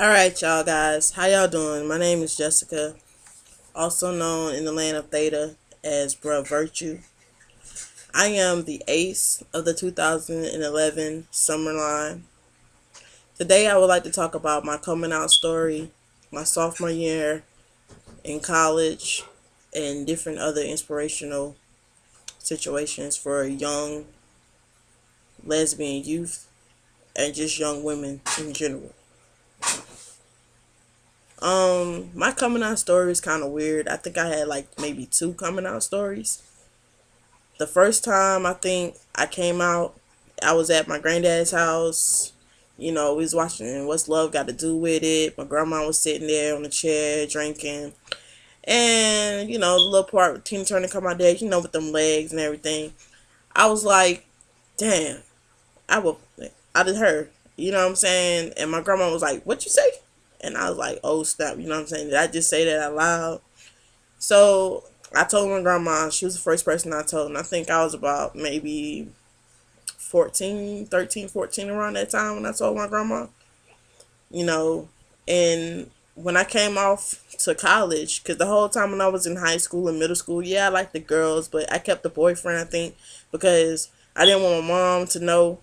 Alright, y'all guys. How y'all doing? My name is Jessica, also known in the land of Theta as Bruh Virtue. I am the ace of the 2011 summer line. Today I would like to talk about my coming out story, my sophomore year in college, and different other inspirational situations for young lesbian youth and just young women in general. My coming out story is kind of weird. I think I had like maybe two coming out stories. The first time I think I came out, I was at my granddad's house. We was watching What's Love Got to Do with It. My grandma was sitting there on the chair drinking. And, the little part with Tina Turner come out there, with them legs and everything. I was like, damn, I will, I did her. You know what I'm saying? And my grandma was like, what you say? And I was like, oh, stop. You know what I'm saying? Did I just say that out loud? So I told my grandma. She was the first person I told. And I think I was about maybe 14, 13, 14 around that time when I told my grandma. You know, and when I came off to college, because the whole time when I was in high school and middle school, yeah, I liked the girls, but I kept a boyfriend, I think, because I didn't want my mom to know.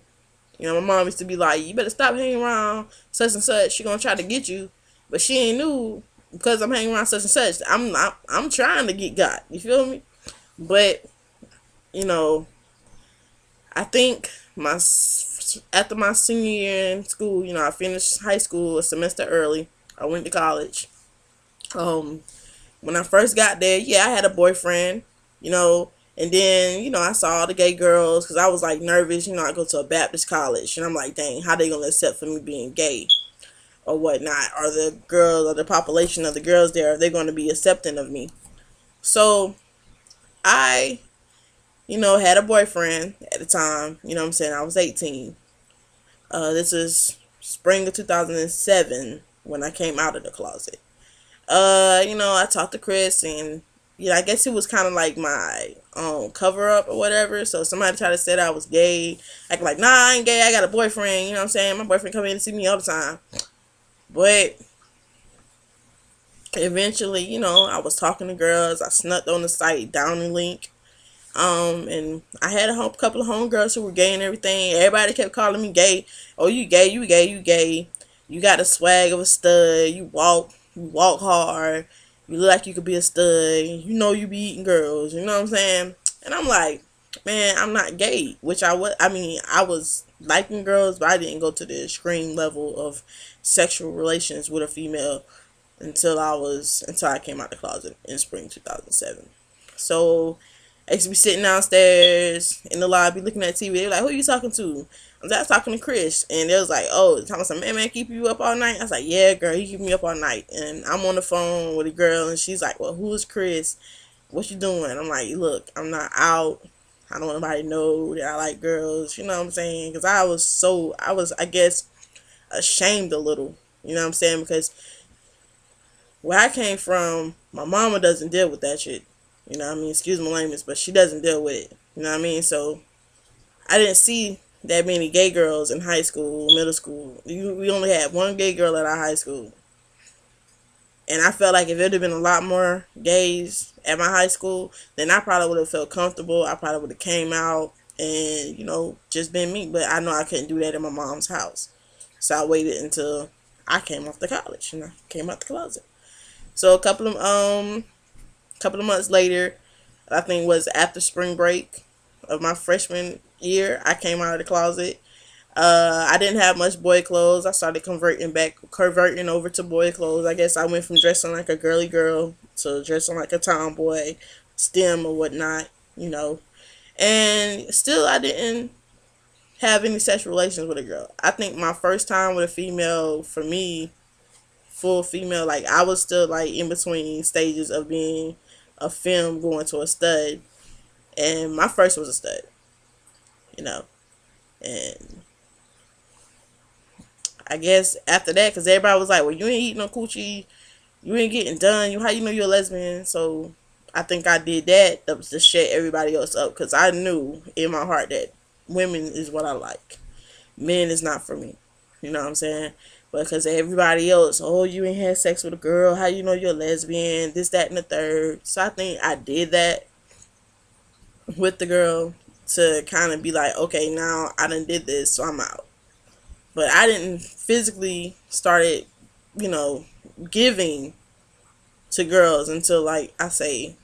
My mom used to be like, you better stop hanging around such and such. She gonna try to get you. But she ain't knew because I'm hanging around such and such. I'm trying to get got. You feel me? But, you know, I think after my senior year in school, I finished high school a semester early. I went to college. Um, when I first got there, yeah, I had a boyfriend, and then, I saw all the gay girls because I was like nervous. I go to a Baptist college and I'm like, dang, how they going to accept for me being gay or whatnot? Are the girls or the population of the girls there, are they going to be accepting of me? So I, had a boyfriend at the time. What I'm saying? I was 18. This is spring of 2007 when I came out of the closet. I talked to Chris, and I guess it was kind of like my cover up or whatever. So somebody tried to say that I was gay. Like, nah, I ain't gay. I got a boyfriend. You know what I'm saying? My boyfriend come in to see me all the time. But eventually, I was talking to girls. I snuck on the site, down the link. And I had a couple of homegirls who were gay and everything. Everybody kept calling me gay. Oh, you gay, you gay, you gay. You got the swag of a stud. You walk hard. You look like you could be a stud. You be eating girls. You know what I'm saying? And I'm like, man, I'm not gay. Which I was. I mean, I was liking girls, but I didn't go to the extreme level of sexual relations with a female until I came out the closet in spring 2007. So I used to be sitting downstairs in the lobby looking at TV. They were like, who are you talking to? I was talking to Chris. And they was like, oh, talking some man keep you up all night? I was like, yeah, girl, he keep me up all night. And I'm on the phone with a girl, and she's like, well, who is Chris? What you doing? I'm like, look, I'm not out. I don't want nobody to know that I like girls. You know what I'm saying? Because I guess, ashamed a little. You know what I'm saying? Because where I came from, my mama doesn't deal with that shit. You know what I mean? Excuse my language, but she doesn't deal with it. You know what I mean? So I didn't see that many gay girls in high school, middle school. We only had one gay girl at our high school. And I felt like if it would have been a lot more gays at my high school, then I probably would have felt comfortable. I probably would have came out and, just been me. But I know I couldn't do that in my mom's house. So I waited until I came off the college and I came out the closet. So a couple of months later, I think it was after spring break of my freshman year, I came out of the closet. I didn't have much boy clothes. I started converting over to boy clothes. I guess I went from dressing like a girly girl to dressing like a tomboy, STEM or whatnot. And still, I didn't have any sexual relations with a girl. I think my first time with a female, for me, full female, like I was still like in between stages of being a femme going to a stud, and my first was a stud, you know, and I guess after that, because everybody was like, well, you ain't eating no coochie, you ain't getting done, how you know you're a lesbian? So I think I did that to shut everybody else up, because I knew in my heart that women is what I like, men is not for me. You know what I'm saying? because everybody else, oh, you ain't had sex with a girl, how you know you're a lesbian, this, that, and the third. So I think I did that with the girl to kind of be like, okay, now I done did this, so I'm out. But I didn't physically started, you know, giving to girls until, like I say,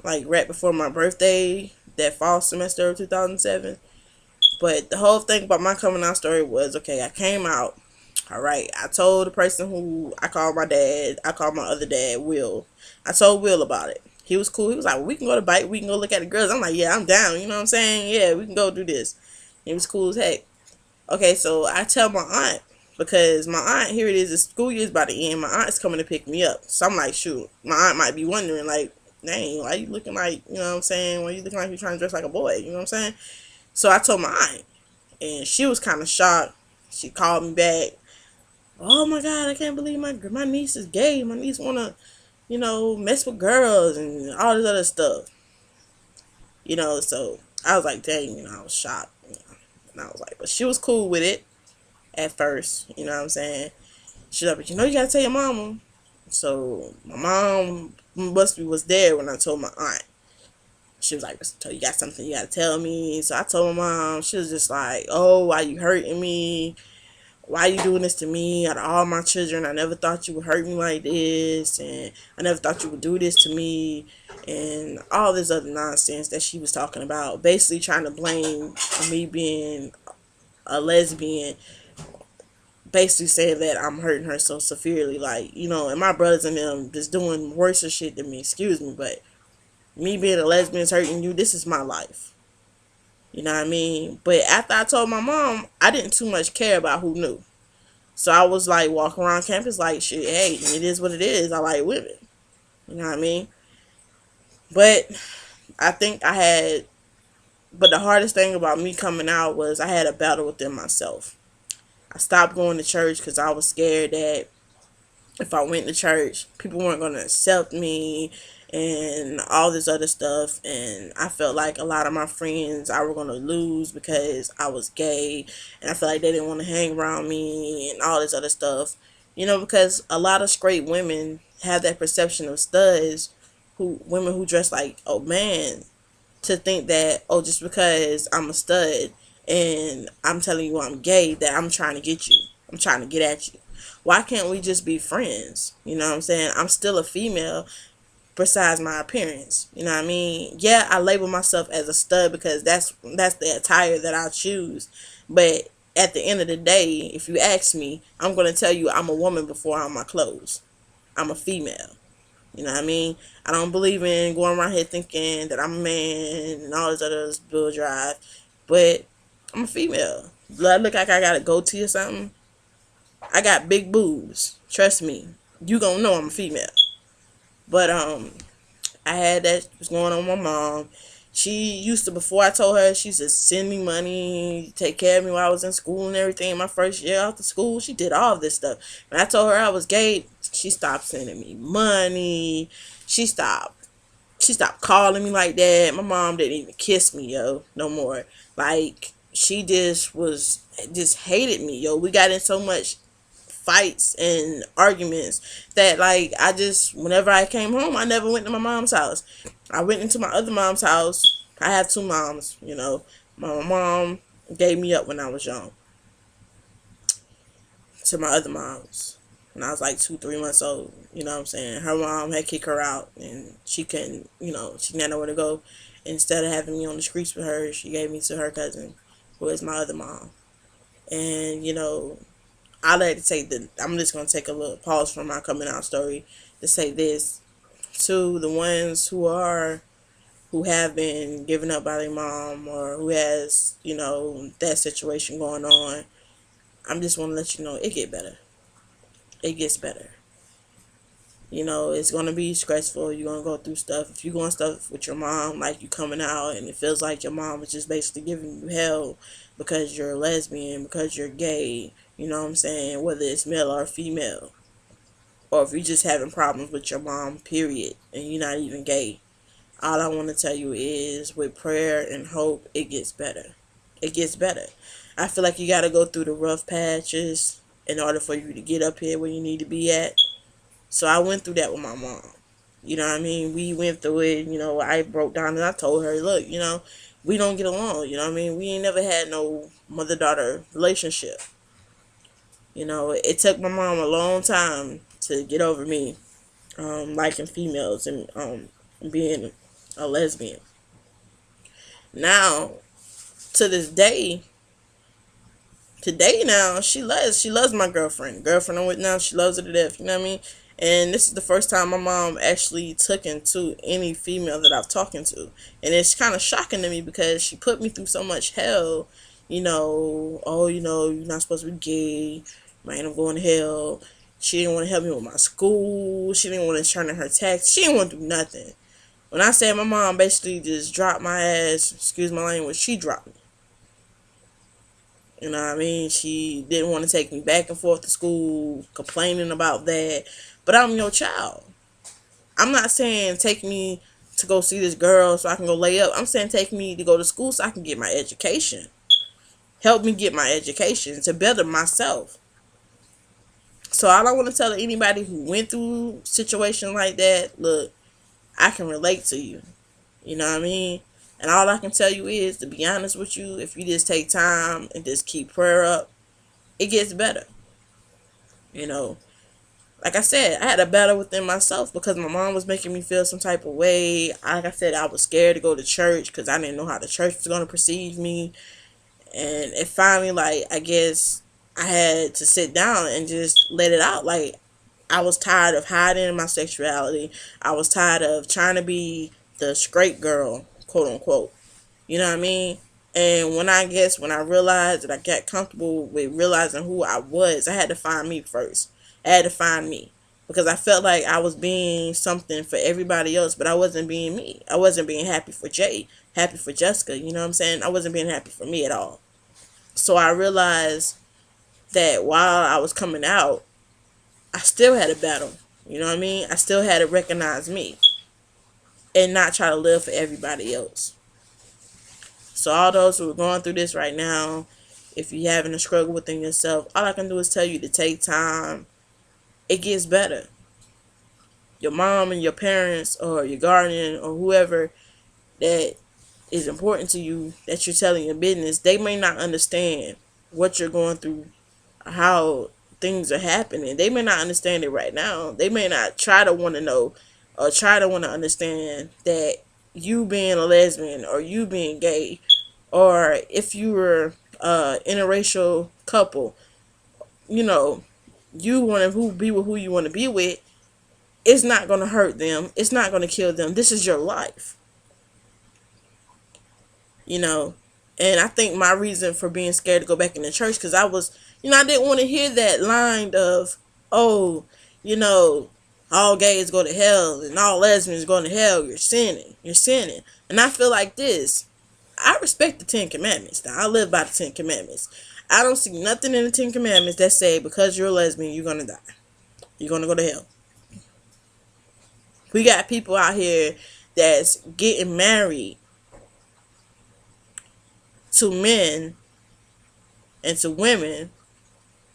like right before my birthday, that fall semester of 2007. But the whole thing about my coming out story was, okay, I came out. All right, I told the person who I called my dad, I called my other dad, Will. I told Will about it. He was cool. He was like, well, we can go to bite. We can go look at the girls. I'm like, yeah, I'm down. You know what I'm saying? Yeah, we can go do this. He was cool as heck. Okay, so I tell my aunt, because my aunt, here it is, the school year's about to end. My aunt's coming to pick me up. So I'm like, shoot, my aunt might be wondering, like, dang, why you looking like, you know what I'm saying? Why you looking like you're trying to dress like a boy? You know what I'm saying? So I told my aunt, and she was kind of shocked. She called me back. Oh my God, I can't believe my niece is gay. My niece wanna, you know, mess with girls and all this other stuff. You know, so I was like, dang, you know, I was shocked. You know? And I was like, but she was cool with it at first. You know what I'm saying? She's like, but you know, you gotta tell your mama. So my mom was there when I told my aunt. She was like, so you got something you gotta tell me. So I told my mom. She was just like, oh, why you hurting me? Why you doing this to me? Out of all my children, I never thought you would hurt me like this, and I never thought you would do this to me, and all this other nonsense that she was talking about. Basically trying to blame me being a lesbian, basically saying that I'm hurting her so severely, like, you know, and my brothers and them just doing worse shit than me, excuse me, but me being a lesbian is hurting you. This is my life. You know what I mean? But after I told my mom, I didn't too much care about who knew. So I was like walking around campus like, shit, hey, it is what it is. I like women. You know what I mean? But I think but the hardest thing about me coming out was I had a battle within myself. I stopped going to church because I was scared that if I went to church, people weren't going to accept me and all this other stuff. And I felt like a lot of my friends I were going to lose because I was gay. And I felt like they didn't want to hang around me and all this other stuff. You know, because a lot of straight women have that perception of studs, women who dress like, oh man, to think that, oh, just because I'm a stud and I'm telling you I'm gay, that I'm trying to get you. I'm trying to get at you. Why can't we just be friends? You know what I'm saying? I'm still a female besides my appearance. You know what I mean? Yeah, I label myself as a stud because that's the attire that I choose. But at the end of the day, if you ask me, I'm going to tell you I'm a woman before I'm my clothes. I'm a female. You know what I mean? I don't believe in going around here thinking that I'm a man and all this other bull drive. But I'm a female. Do I look like I got a goatee or something? I got big boobs. Trust me. You gonna know I'm a female. But I had that was going on with my mom. She used to, before I told her, she used to send me money, take care of me while I was in school and everything. My first year after school, she did all of this stuff. When I told her I was gay, she stopped sending me money. She stopped calling me like that. My mom didn't even kiss me, yo, no more. Like, she just hated me, yo. We got in so much fights and arguments that, like, whenever I came home, I never went to my mom's house. I went into my other mom's house. I have two moms, you know. My mom gave me up when I was young to my other moms when I was like 2, 3 months old. You know what I'm saying? Her mom had kicked her out and she couldn't, you know, she didn't know where to go. Instead of having me on the streets with her, she gave me to her cousin, who is my other mom. And, you know, I like to take I'm just going to take a little pause from my coming out story to say this to the ones who have been given up by their mom or who has, you know, that situation going on. I'm just want to let you know it get better. It gets better. You know, it's going to be stressful. You're going to go through stuff. If you're going stuff with your mom, like you coming out and it feels like your mom is just basically giving you hell because you're a lesbian, because you're gay, you know what I'm saying, whether it's male or female. Or if you're just having problems with your mom, period, and you're not even gay. All I want to tell you is with prayer and hope, it gets better. It gets better. I feel like you got to go through the rough patches in order for you to get up here where you need to be at. So I went through that with my mom. You know what I mean? We went through it. I broke down and I told her, look, we don't get along. You know what I mean? We ain't never had no mother-daughter relationship. It took my mom a long time to get over me liking females and being a lesbian. Now, to this day, today now, she loves my girlfriend I'm with now. She loves her to death. You know what I mean? And this is the first time my mom actually took into any female that I've talking to, and it's kind of shocking to me because she put me through so much hell. Oh, you're not supposed to be gay. Man, I'm going to hell. She didn't want to help me with my school. She didn't want to turn in her tax. She didn't want to do nothing. When I say my mom basically just dropped my ass, excuse my language, she dropped me. You know what I mean? She didn't want to take me back and forth to school, complaining about that. But I'm your child. I'm not saying take me to go see this girl so I can go lay up. I'm saying take me to go to school so I can get my education. Help me get my education to better myself. So all I want to tell anybody who went through situations like that, look, I can relate to you. You know what I mean? And all I can tell you is, to be honest with you, if you just take time and just keep prayer up, it gets better. Like I said, I had a battle within myself because my mom was making me feel some type of way. Like I said, I was scared to go to church because I didn't know how the church was going to perceive me. And it finally, I guess I had to sit down and just let it out. I was tired of hiding my sexuality. I was tired of trying to be the straight girl, quote unquote. You know what I mean? And when I realized that I got comfortable with realizing who I was, I had to find me first. I had to find me. Because I felt like I was being something for everybody else, but I wasn't being me. I wasn't being happy for Jay, happy for Jessica, you know what I'm saying? I wasn't being happy for me at all. So I realized that while I was coming out, I still had a battle. You know what I mean? I still had to recognize me and not try to live for everybody else. So all those who are going through this right now, if you're having a struggle within yourself, all I can do is tell you to take time. It gets better. Your mom and your parents or your guardian or whoever that is important to you that you're telling your business, they may not understand what you're going through, how things are happening. They may not understand it right now. They may not try to want to know or try to want to understand that you being a lesbian or you being gay, or if you were interracial couple, you want to be with who you want to be with. It's not going to hurt them. It's not going to kill them. This is your life. And I think my reason for being scared to go back in the church, because I was, I didn't want to hear that line of, oh, all gays go to hell and all lesbians go to hell. You're sinning. And I feel like this. I respect the 10 Commandments. Now, I live by the 10 Commandments. I don't see nothing in the 10 Commandments that say because you're a lesbian, you're going to die. You're going to go to hell. We got people out here that's getting married to men and to women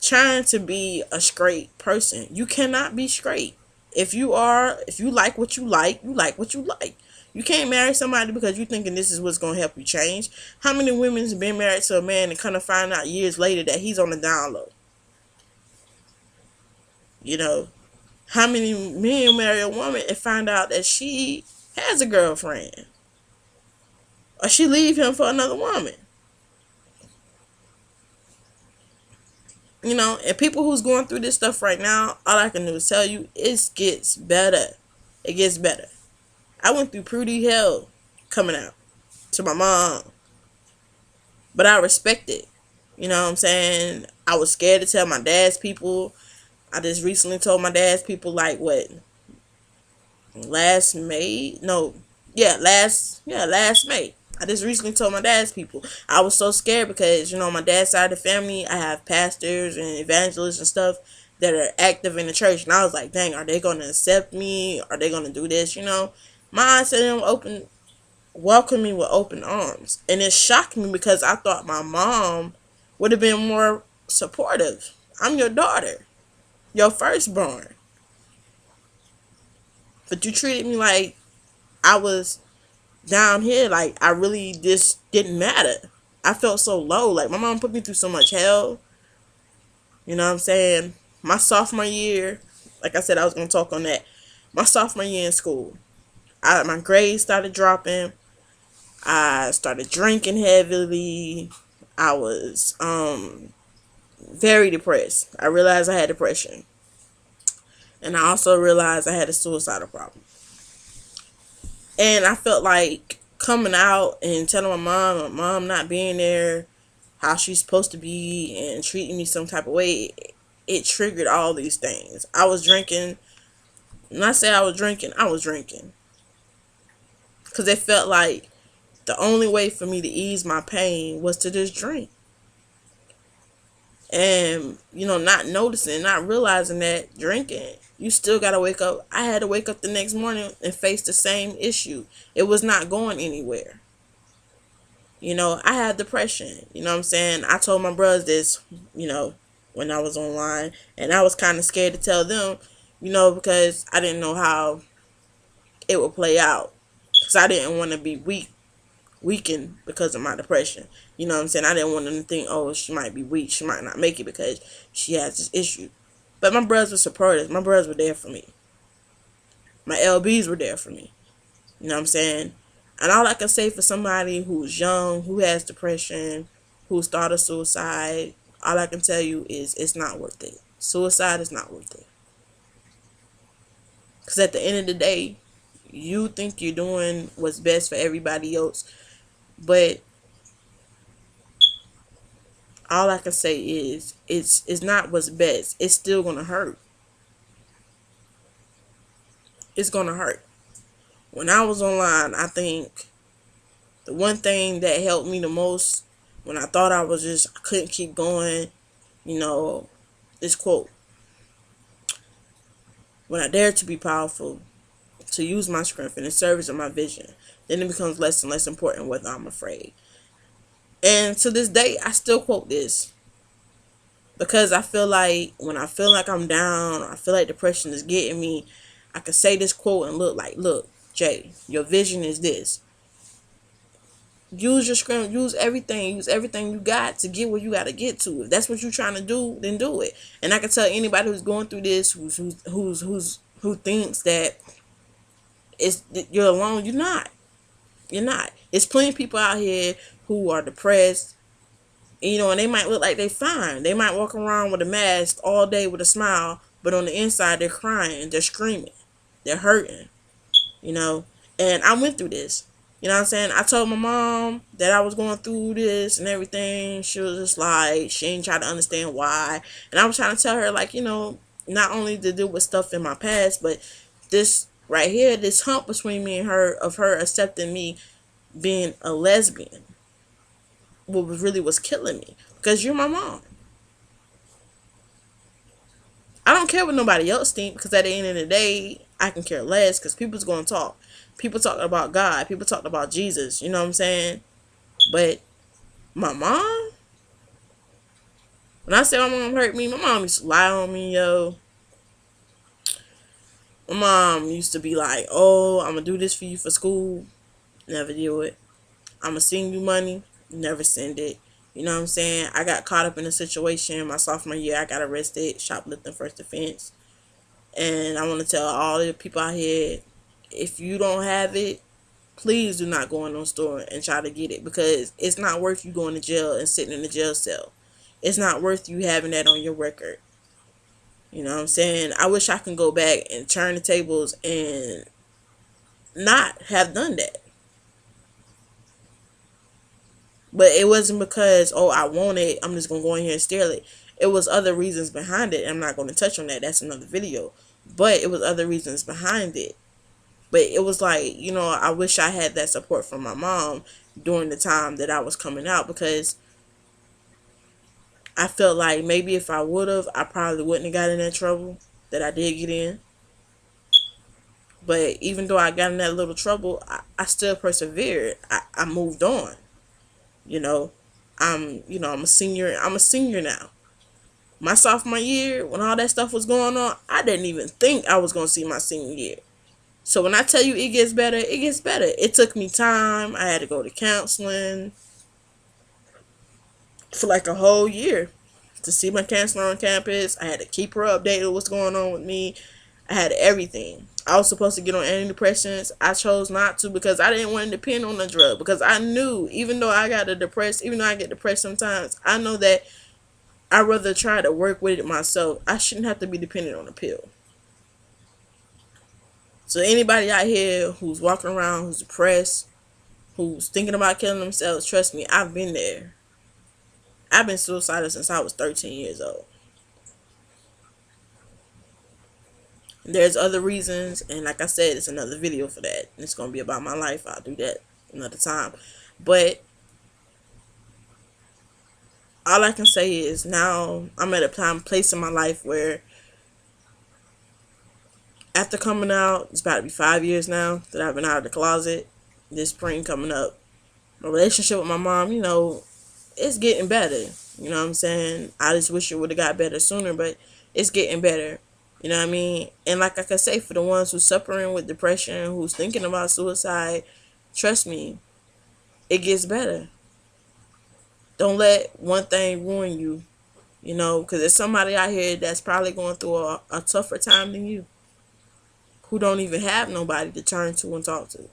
trying to be a straight person. You cannot be straight. If you like what you like, you like what you like. You can't marry somebody because you're thinking this is what's going to help you change. How many women's been married to a man and kind of find out years later that he's on the down low? How many men marry a woman and find out that she has a girlfriend? Or she leave him for another woman? And people who's going through this stuff right now, all I can do is tell you, it gets better. It gets better. I went through pretty hell coming out to my mom. But I respect it. You know what I'm saying? I was scared to tell my dad's people. I just recently told my dad's people, last May? Last May. I just recently told my dad's people. I was so scared because, my dad's side of the family, I have pastors and evangelists and stuff that are active in the church. And I was like, dang, are they going to accept me? Are they going to do this? My eyes said welcome me with open arms. And it shocked me because I thought my mom would have been more supportive. I'm your daughter, your firstborn. But you treated me like I was down here, like I really just didn't matter. I felt so low. Like my mom put me through so much hell. You know what I'm saying? My sophomore year, like I said, I was gonna talk on that. My sophomore year in school, my grades started dropping. I started drinking heavily. I was very depressed. I realized I had depression, and I also realized I had a suicidal problem. And I felt like coming out and telling my mom not being there, how she's supposed to be, and treating me some type of way, it triggered all these things. I was drinking. When I say I was drinking, I was drinking. Because it felt like the only way for me to ease my pain was to just drink. And, not noticing, not realizing that drinking, you still got to wake up. I had to wake up the next morning and face the same issue. It was not going anywhere. I had depression. You know what I'm saying? I told my brothers this, when I was online. And I was kind of scared to tell them, because I didn't know how it would play out. Because I didn't want to be weakened because of my depression. You know what I'm saying? I didn't want them to think, oh, she might be weak. She might not make it because she has this issue. But my brothers were supportive. My brothers were there for me. My LBs were there for me. You know what I'm saying? And all I can say for somebody who's young, who has depression, who's thought of suicide, all I can tell you is it's not worth it. Suicide is not worth it. Because at the end of the day, you think you're doing what's best for everybody else, but all I can say is it's not what's best. It's still gonna hurt. It's gonna hurt. When I was online, I think the one thing that helped me the most when I thought I couldn't keep going, this quote: "When I dare to be powerful, to use my strength in the service of my vision, then it becomes less and less important whether I'm afraid." And to this day, I still quote this. Because I feel like when I feel like I'm down, or I feel like depression is getting me, I can say this quote and look, Jay, your vision is this. Use your strength, use everything you got to get where you got to get to. If that's what you're trying to do, then do it. And I can tell anybody who's going through this, who thinks that you're alone, you're not. You're not. There's plenty of people out here who are depressed. And they might look like they fine. They might walk around with a mask all day with a smile, but on the inside they're crying, they're screaming, they're hurting, And I went through this. You know what I'm saying? I told my mom that I was going through this and everything. She was just like, she ain't trying to understand why. And I was trying to tell her, like, not only to do with stuff in my past, but this right here, this hump between me and her, of her accepting me being a lesbian, what was killing me, because you're my mom. I don't care what nobody else think, because at the end of the day, I can care less, because people's going to talk. People talking about God. People talking about Jesus. You know what I'm saying? But my mom, when I say my mom hurt me, my mom used to lie on me, yo. My mom used to be like, oh, I'm going to do this for you for school. Never do it. I'm going to send you money. Never send it. You know what I'm saying? I got caught up in a situation my sophomore year. I got arrested, shoplifting first offense. And I want to tell all the people out here, if you don't have it, please do not go in no store and try to get it, because it's not worth you going to jail and sitting in the jail cell. It's not worth you having that on your record. You know what I'm saying? I wish I can go back and turn the tables and not have done that. But it wasn't because, oh, I want it, I'm just going to go in here and steal it. It was other reasons behind it. I'm not going to touch on that. That's another video. But it was other reasons behind it. But it was like, I wish I had that support from my mom during the time that I was coming out, because I felt like maybe if I would have, I probably wouldn't have got in that trouble that I did get in. But even though I got in that little trouble, I still persevered. I moved on, you know. I'm a senior. I'm a senior now. My sophomore year, when all that stuff was going on, I didn't even think I was gonna see my senior year. So when I tell you it gets better, it gets better. It took me time. I had to go to counseling for like a whole year to see my counselor on campus. I had to keep her updated with what's going on with me. I had everything. I was supposed to get on antidepressants. I chose not to because I didn't want to depend on the drug. Because I knew, even though even though I get depressed sometimes, I know that I'd rather try to work with it myself. I shouldn't have to be dependent on a pill. So anybody out here who's walking around, who's depressed, who's thinking about killing themselves, trust me, I've been there. I've been suicidal since I was 13 years old. There's other reasons, and like I said, it's another video for that. It's gonna be about my life. I'll do that another time. But all I can say is now I'm at a place in my life where after coming out, it's about to be 5 years now that I've been out of the closet. This spring coming up, my relationship with my mom, it's getting better. You know what I'm saying? I just wish it would have got better sooner, but it's getting better. You know what I mean? And like I could say, for the ones who's suffering with depression, who's thinking about suicide, trust me, it gets better. Don't let one thing ruin you, because there's somebody out here that's probably going through a tougher time than you, who don't even have nobody to turn to and talk to,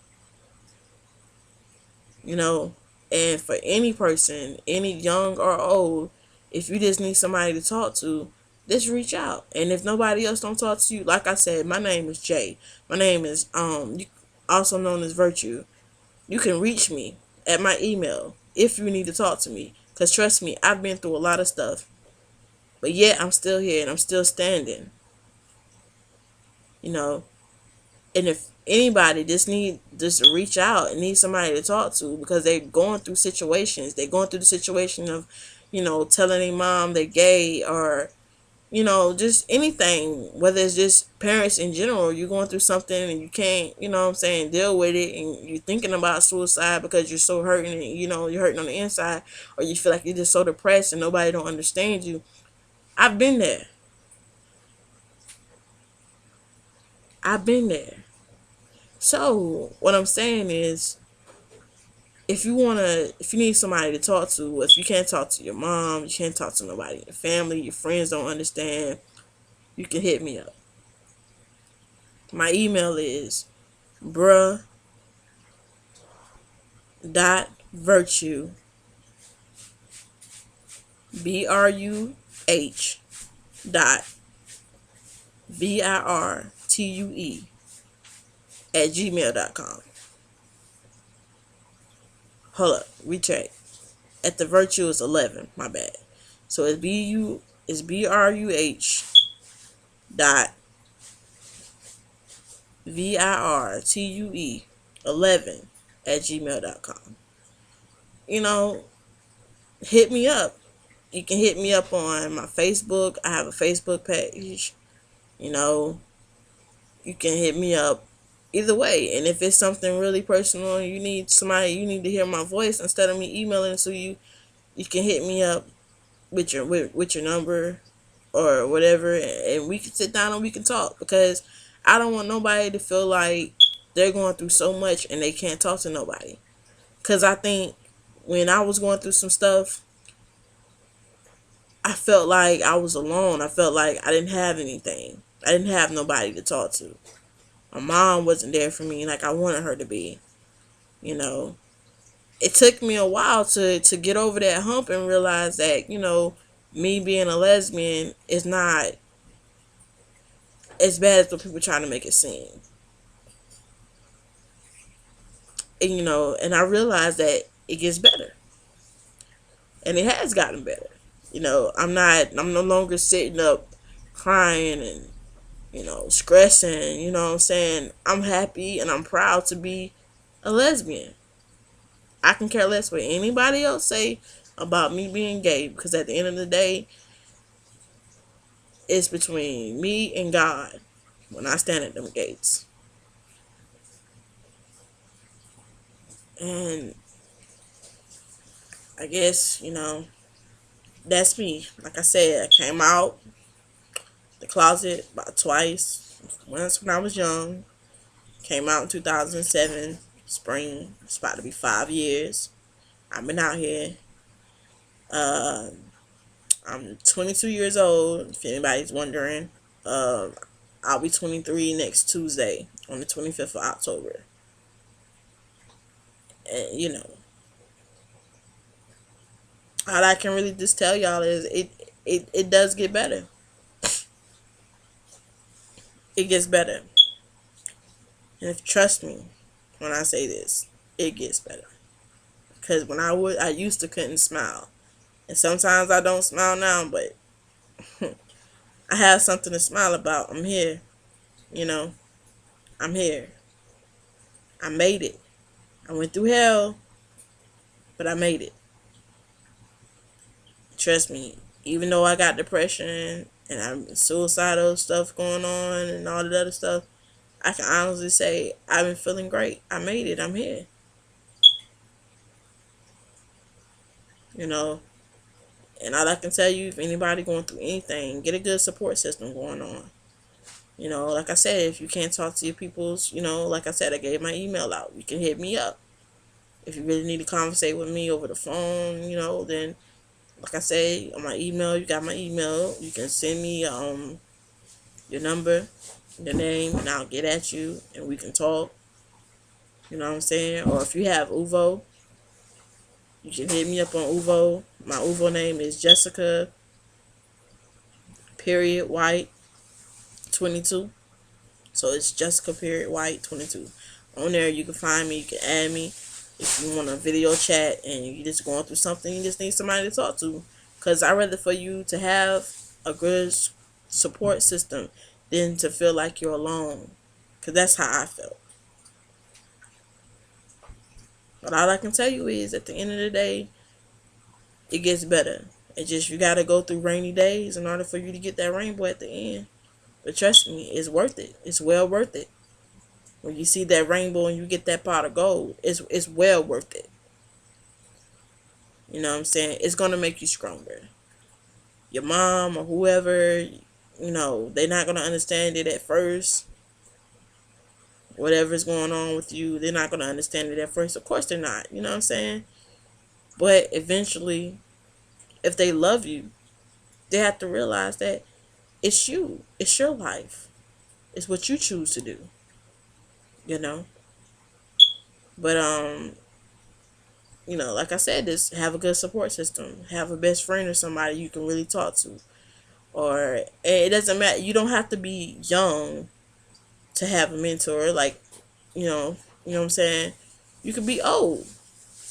you know. And for any person, any young or old, if you just need somebody to talk to, just reach out. And if nobody else don't talk to you, like I said, my name is Jay. My name is also known as Virtue. You can reach me at my email if you need to talk to me. Cause trust me, I've been through a lot of stuff, but yet I'm still here and I'm still standing. You know, and if anybody just reach out and need somebody to talk to because they're going through situations, they're going through the situation of, telling their mom they're gay, or just anything, whether it's just parents in general, you're going through something and you can't, what I'm saying, deal with it, and you're thinking about suicide because you're so hurting, and you're hurting on the inside, or you feel like you're just so depressed and nobody don't understand you. I've been there. I've been there. So what I'm saying is, if you need somebody to talk to, if you can't talk to your mom, you can't talk to nobody in your family, your friends don't understand, you can hit me up. My email is bruh.virtue, BRUH dot VIRTUE @gmail.com. Hold up, recheck. At the virtue is 11, my bad. So it's BRUH dot VIRTUE 11 @gmail.com. Hit me up. You can hit me up on my Facebook. I have a Facebook page. You know, you can hit me up either way. And if it's something really personal, you need to hear my voice instead of me emailing to you, you can hit me up with your number or whatever, and we can sit down and we can talk, because I don't want nobody to feel like they're going through so much and they can't talk to nobody. Because I think when I was going through some stuff, I felt like I was alone. I felt like I didn't have anything. I didn't have nobody to talk to. My mom wasn't there for me like I wanted her to be. It took me a while to get over that hump and realize that, me being a lesbian is not as bad as what people trying to make it seem. And I realized that it gets better. And it has gotten better. I'm no longer sitting up crying and, stressing, what I'm saying? I'm happy and I'm proud to be a lesbian. I can care less what anybody else say about me being gay, because at the end of the day, it's between me and God when I stand at them gates. And I guess, that's me. Like I said, I came out the closet about twice. Once when I was young. Came out in 2007, spring. It's about to be 5 years. I've been out here. Uh, I'm 22 years old, if anybody's wondering. Uh, I'll be 23 next Tuesday on the 25th of October. And, all I can really just tell y'all is it does get better. It gets better. And if trust me when I say this, it gets better. Because I used to couldn't smile. And sometimes I don't smile now, but I have something to smile about. I'm here. You know, I'm here. I made it. I went through hell, but I made it. Trust me, even though I got depression and I'm suicidal stuff going on and all that other stuff, I can honestly say I've been feeling great. I made it. I'm here. You know, and all I can tell you, if anybody going through anything, get a good support system going on. Like I said, if you can't talk to your peoples, like I said, I gave my email out. You can hit me up. If you really need to conversate with me over the phone, then like I say, on my email, you got my email. You can send me your number, your name, and I'll get at you and we can talk. You know what I'm saying? Or if you have Oovoo, you can hit me up on Oovoo. My Oovoo name is Jessica period White 22. So it's Jessica period White 22. On there you can find me, you can add me. If you want a video chat and you're just going through something, you just need somebody to talk to. Because I'd rather for you to have a good support system than to feel like you're alone. Because that's how I felt. But all I can tell you is at the end of the day, it gets better. It's just you got to go through rainy days in order for you to get that rainbow at the end. But trust me, it's worth it. It's well worth it. When you see that rainbow and you get that pot of gold, it's well worth it. You know what I'm saying? It's going to make you stronger. Your mom or whoever, they're not going to understand it at first. Whatever's going on with you, they're not going to understand it at first. Of course they're not. You know what I'm saying? But eventually, if they love you, they have to realize that it's you. It's your life. It's what you choose to do. You know? But, like I said, just have a good support system. Have a best friend or somebody you can really talk to. Or it doesn't matter. You don't have to be young to have a mentor. Like, what I'm saying? You could be old.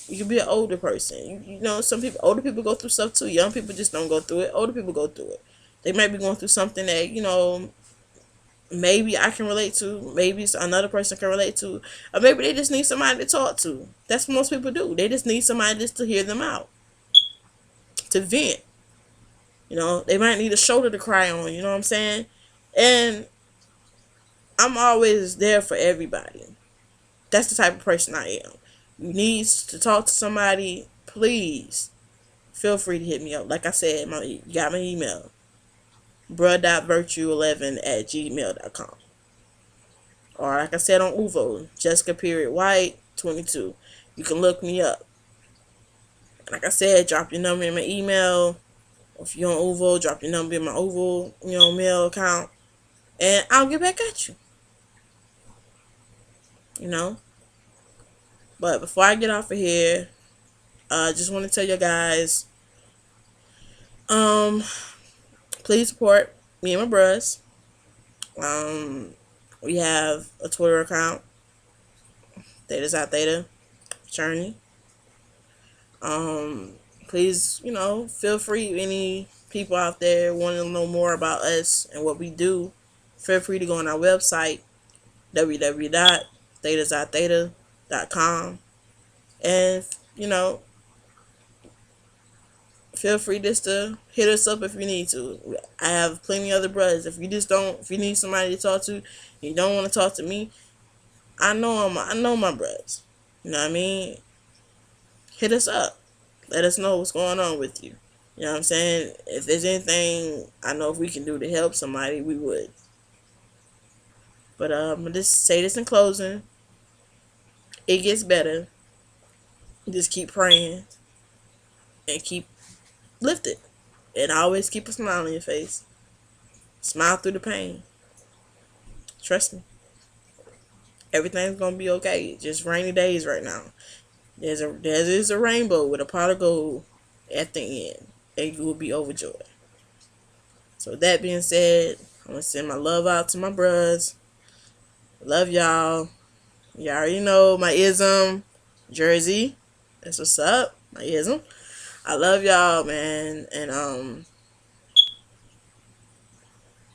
You could be an older person. Some people, older people go through stuff too. Young people just don't go through it. Older people go through it. They might be going through something that, maybe I can relate to. Maybe another person can relate to. Or maybe they just need somebody to talk to. That's what most people do. They just need somebody just to hear them out. To vent. They might need a shoulder to cry on. You know what I'm saying? And I'm always there for everybody. That's the type of person I am. You need to talk to somebody, please feel free to hit me up. Like I said, you got my email. bruh.virtue11@gmail.com. Or like I said on Oovoo, Jessica period White 22. You can look me up. Like I said, drop your number in my email. Or if you're on Oovoo, drop your number in my Oovoo, mail account. And I'll get back at you. But before I get off of here, I just want to tell you guys, please support me and my bros. We have a Twitter account, Theta's Out Theta Journey. Please, feel free, any people out there want to know more about us and what we do, feel free to go on our website, www.thetasouttheta.com, and, feel free just to hit us up if you need to. I have plenty of other brothers. If you need somebody to talk to, you don't want to talk to me, I know my brothers. You know what I mean? Hit us up. Let us know what's going on with you. You know what I'm saying? If there's anything I know if we can do to help somebody, we would. But I'm gonna just say this in closing. It gets better. Just keep praying and keep lifted. And always keep a smile on your face. Smile through the pain. Trust me. Everything's gonna be okay. Just rainy days right now. There is a rainbow with a pot of gold at the end. And you will be overjoyed. So with that being said, I'm gonna send my love out to my bros. Love y'all. You already know my ism, Jersey. That's what's up. My ism. I love y'all, man. And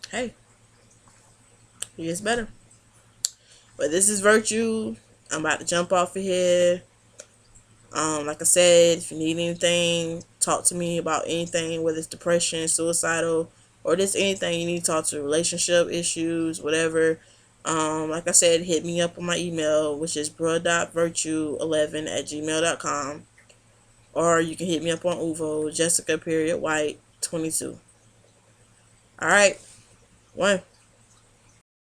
hey, it gets better. But this is Virtue. I'm about to jump off of here. Like I said, if you need anything, talk to me about anything, whether it's depression, suicidal, or just anything you need to talk to, relationship issues, whatever. Like I said, hit me up on my email, which is bro.virtue11@gmail.com. Or you can hit me up on Oovoo, Jessica White 22. Alright, one.